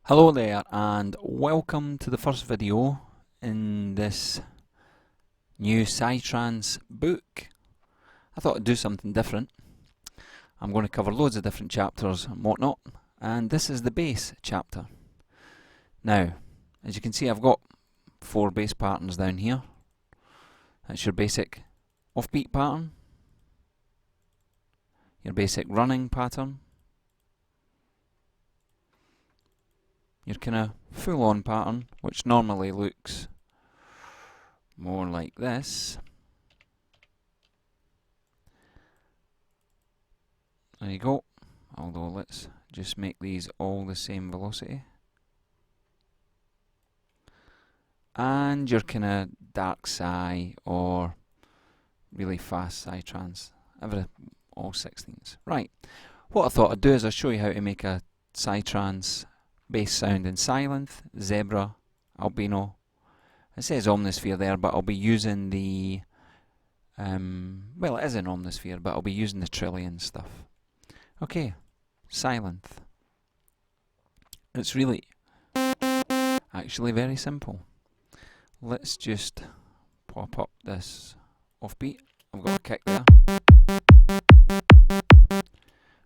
Hello there and welcome to the first video in this new Trance book. I thought I'd do something different. I'm going to cover loads of different chapters and whatnot, and this is the bass chapter. Now, as you can see, I've got 4 bass patterns down here. That's your basic offbeat pattern, your basic running pattern, your kind of full-on pattern, which normally looks more like this. There you go. Although let's just make these all the same velocity. And your kind of dark Psy or really fast Psytrance, all 16ths. Right, what I thought I'd do is I'll show you how to make a Psytrance bass sound in Sylenth, Zebra, Albino. It says Omnisphere there, but I'll be using the well, it is an Omnisphere, but I'll be using the Trillion stuff. Okay, Sylenth. It's really actually very simple. Let's just pop up this offbeat. I've got a kick there.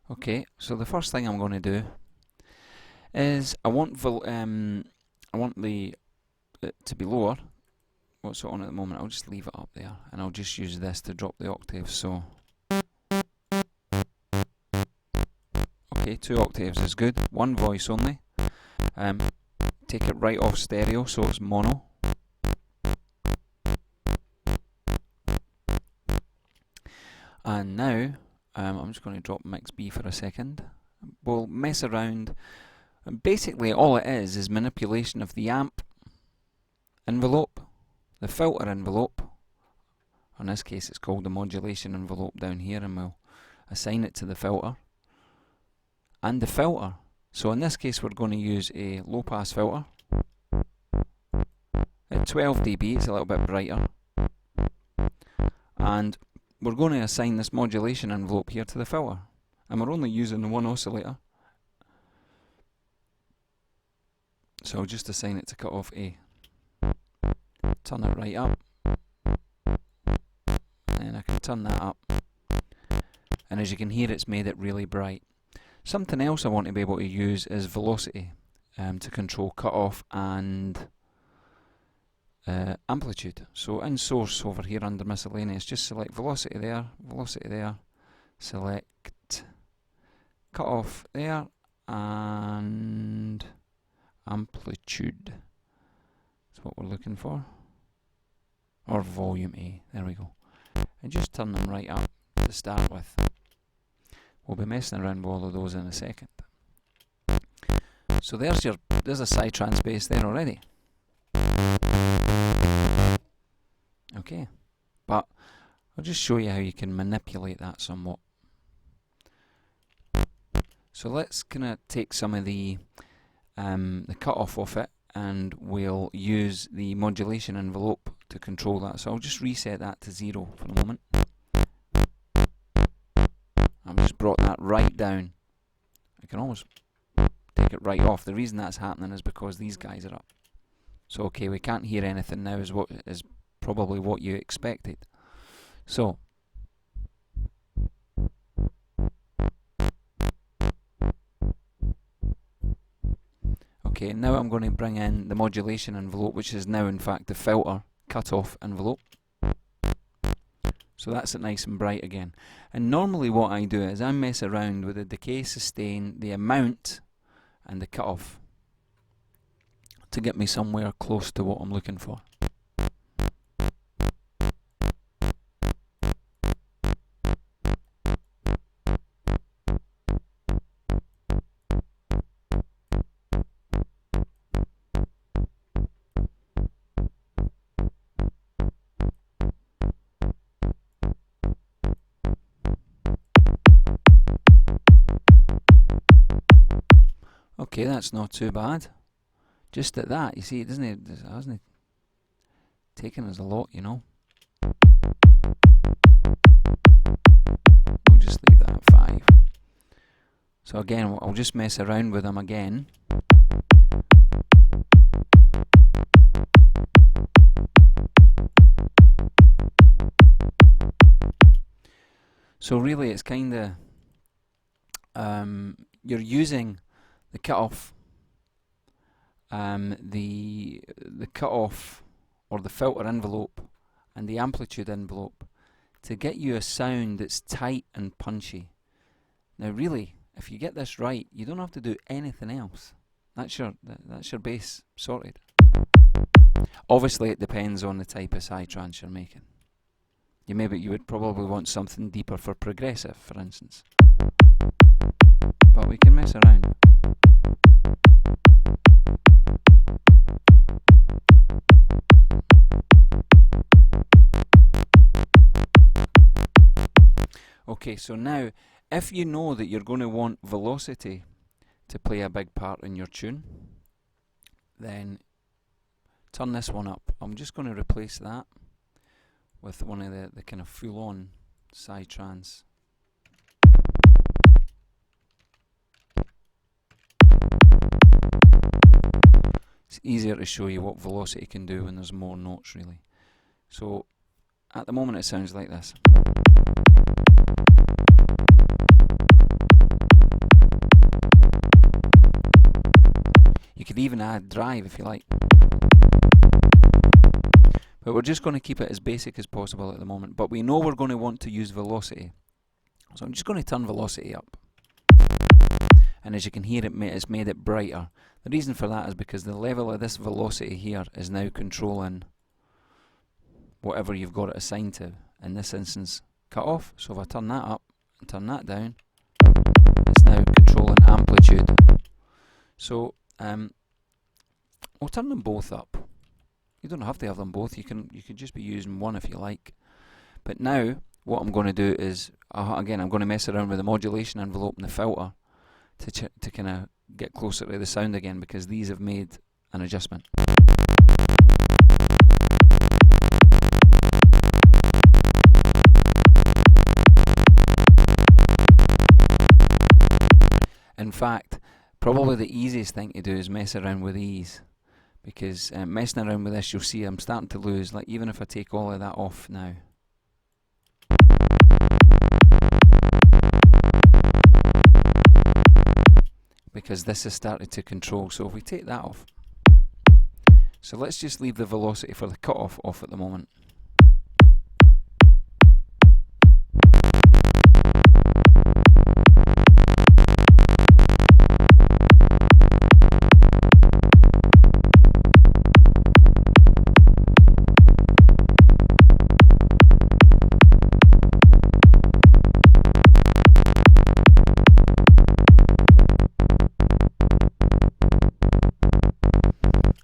Okay, so the first thing I'm going to do is I want it to be lower. What's it on at the moment? I'll just leave it up there, and I'll just use this to drop the octaves. So, okay, 2 octaves is good. 1 voice only. Take it right off stereo, so it's mono. And now I'm just going to drop mix B for a second. We'll mess around. And basically all it is manipulation of the amp envelope, the filter envelope. In this case it's called the modulation envelope down here, and we'll assign it to the filter. And the filter. So in this case we're going to use a low pass filter. At 12 dB it's a little bit brighter. And we're going to assign this modulation envelope here to the filter. And we're only using the 1 oscillator. So I'll just assign it to cut off A. Turn it right up. And I can turn that up. And as you can hear, it's made it really bright. Something else I want to be able to use is velocity to control cutoff and amplitude. So in source over here under miscellaneous, just select velocity there, select cutoff there, and amplitude. That's what we're looking for. Or volume A, there we go. And just turn them right up to start with. We'll be messing around with all of those in a second. So there's a Psytrance bass there already. Okay, but I'll just show you how you can manipulate that somewhat. So let's kind of take some of the cutoff off it, and we'll use the modulation envelope to control that. So I'll just reset that to 0 for the moment. I've just brought that right down. I can almost take it right off. The reason that's happening is because these guys are up. So okay, we can't hear anything now, is probably what you expected. So okay, now I'm going to bring in the modulation envelope, which is now in fact the filter cutoff envelope. So that's it nice and bright again. And normally what I do is I mess around with the decay, sustain, the amount, and the cutoff to get me somewhere close to what I'm looking for. Okay, that's not too bad. Just at that, you see, it hasn't taken us a lot, you know. We'll just leave that at 5. So again, I'll just mess around with them again. So really it's kind of, you're using the cutoff, the cutoff or the filter envelope and the amplitude envelope to get you a sound that's tight and punchy. Now really, if you get this right, you don't have to do anything else. That's your bass sorted. Obviously it depends on the type of psytrance you're making. You would probably want something deeper for progressive, for instance. But we can mess around. Okay, so now, if you know that you're going to want velocity to play a big part in your tune, then turn this one up. I'm just going to replace that with one of the kind of full-on psytrance. It's easier to show you what velocity can do when there's more notes, really. So, at the moment it sounds like this. You could even add drive if you like. But we're just going to keep it as basic as possible at the moment. But we know we're going to want to use velocity. So I'm just going to turn velocity up. And as you can hear, it's made it brighter. The reason for that is because the level of this velocity here is now controlling whatever you've got it assigned to. In this instance, cut off. So if I turn that up and turn that down, it's now controlling amplitude. So we'll turn them both up. You don't have to have them both. You could just be using one if you like. But now what I'm going to do is again I'm going to mess around with the modulation envelope and the filter to kind of get closer to the sound again, because these have made an adjustment. In fact, probably the easiest thing to do is mess around with these, because messing around with this, you'll see I'm starting to lose, like even if I take all of that off now. Because this has started to control, so if we take that off. So let's just leave the velocity for the cutoff off at the moment.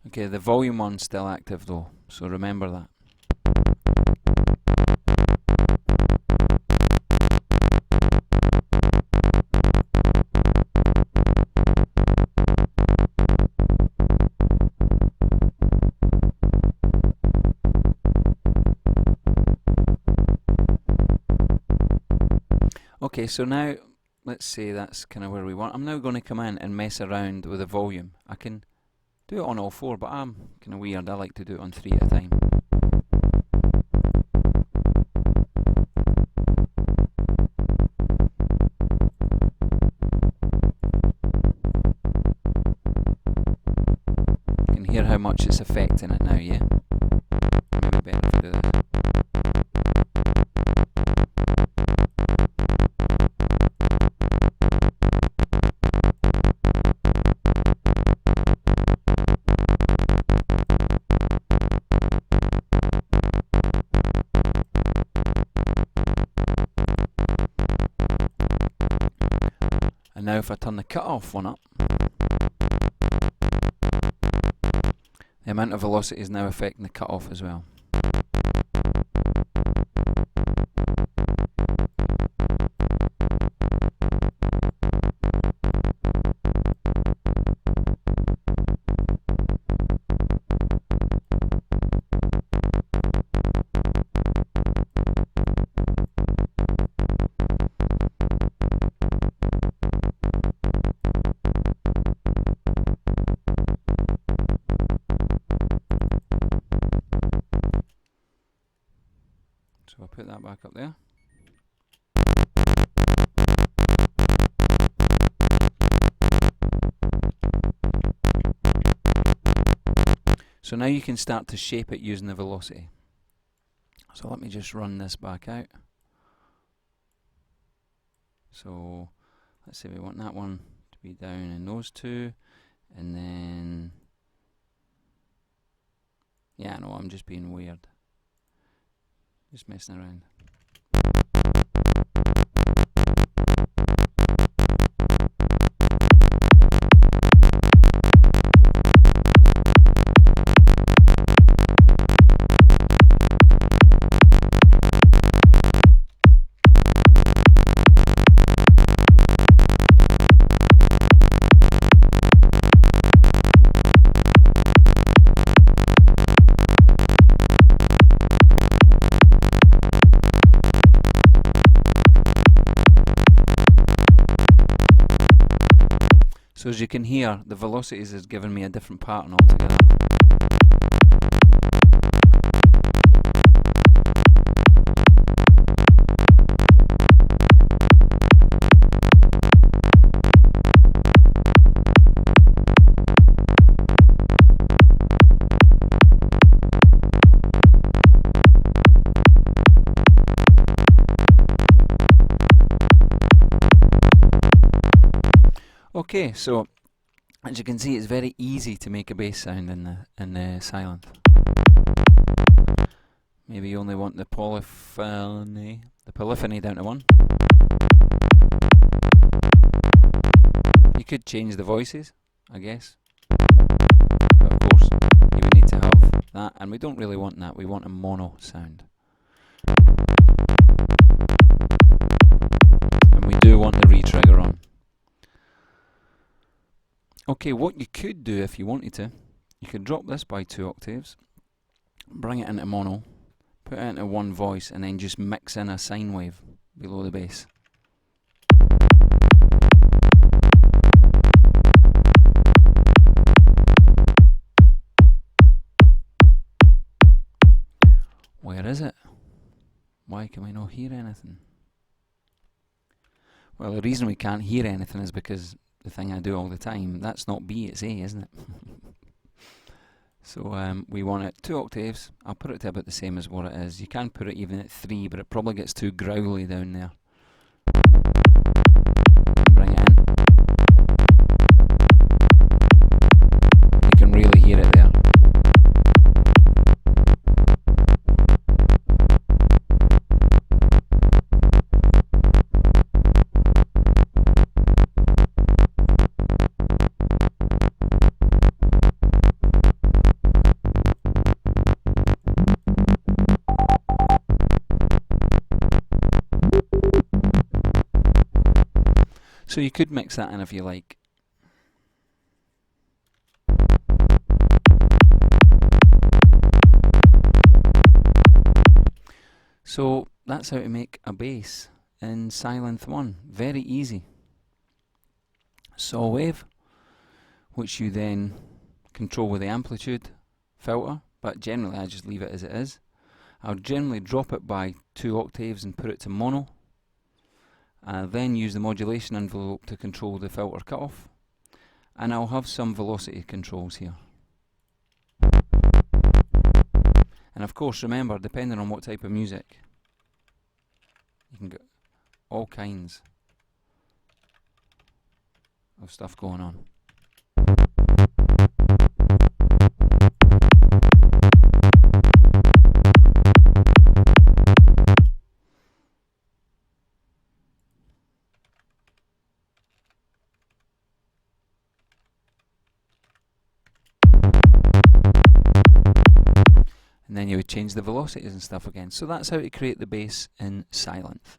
Okay, the volume one's still active though, so remember that. Okay, so now let's say that's kind of where we want. I'm now going to come in and mess around with the volume. I can do it on all four, but I'm kind of weird. I like to do it on 3 at a time. You can hear how much it's affecting it now, yeah? Maybe better if I do this. And now if I turn the cut-off one up, the amount of velocity is now affecting the cut-off as well. So I'll put that back up there. So now you can start to shape it using the velocity. So let me just run this back out. So let's say we want that one to be down in those two, and then, yeah, no, I'm just being weird. Just messing around. So as you can hear, the velocities is giving me a different pattern altogether. Okay, so as you can see, it's very easy to make a bass sound in the Sylenth. Maybe you only want the polyphony down to 1. You could change the voices, I guess, but of course you would need to have that, and we don't really want that. We want a mono sound, and we do want the re-trigger on. Okay, what you could do if you wanted to, you could drop this by 2 octaves, bring it into mono, put it into one voice, and then just mix in a sine wave below the bass. Where is it? Why can we not hear anything? Well, the reason we can't hear anything is because the thing I do all the time, that's not B, it's A, isn't it? So we want it 2 octaves. I'll put it to about the same as what it is. You can put it even at 3, but it probably gets too growly down there. Bring it in. You can really hear it there. So you could mix that in if you like. So that's how to make a bass in Sylenth 1. Very easy. Saw wave, which you then control with the amplitude filter, but generally I just leave it as it is. I'll generally drop it by 2 octaves and put it to mono. Then use the modulation envelope to control the filter cutoff, and I'll have some velocity controls here. And of course, remember, depending on what type of music, you can get all kinds of stuff going on. And then you would change the velocities and stuff again. So that's how to create the bass in Sylenth.